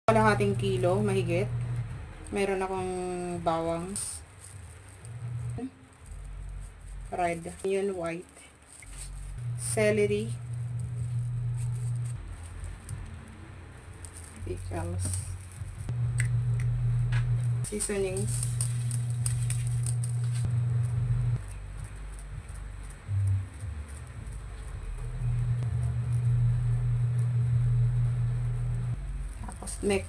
Kalahating kilo, mahigit. Meron akong bawang. Red. Onion white. Celery. Pickles. Seasonings. Tapos mix.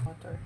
Water.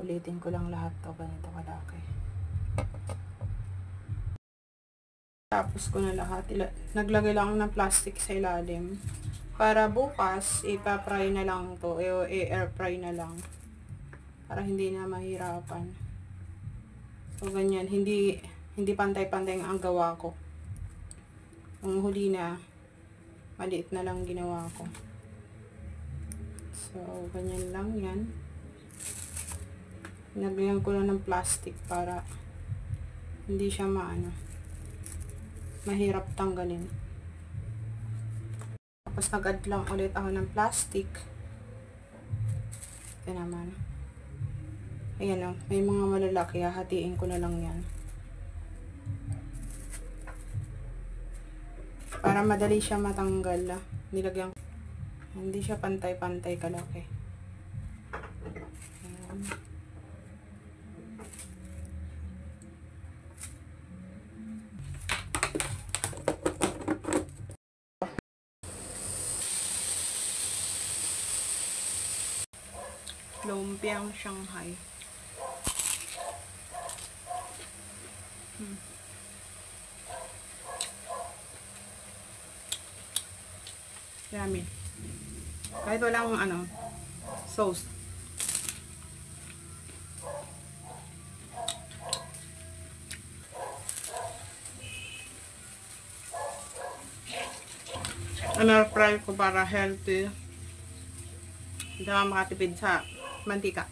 Ulitin ko lang lahat to, ganito kalaki. Tapos ko na lahat. Naglagay lang ng plastic sa ilalim. Para bukas, ipa-fry na lang to. I-air fry na lang. Para hindi na mahirapan. So, ganyan. Hindi pantay-pantay ang gawa ko. Ang huli na, maliit na lang ginawa ko. So, ganyan lang yan. Naglayan ko lang ng plastic para hindi siya mahirap tanggalin. Tapos nag-add lang ulit ako ng plastic. Ito naman. Ayan o, may mga malalaki. Hatiin ko na lang yan. Para madali siya matanggal. Nilagyan. Hindi siya pantay-pantay kalaki. Ayan. Lumpiang Shanghai. Yummy. Kahit walang sauce. Fry ko para healthy. Hindi naman makatipid sa mantika.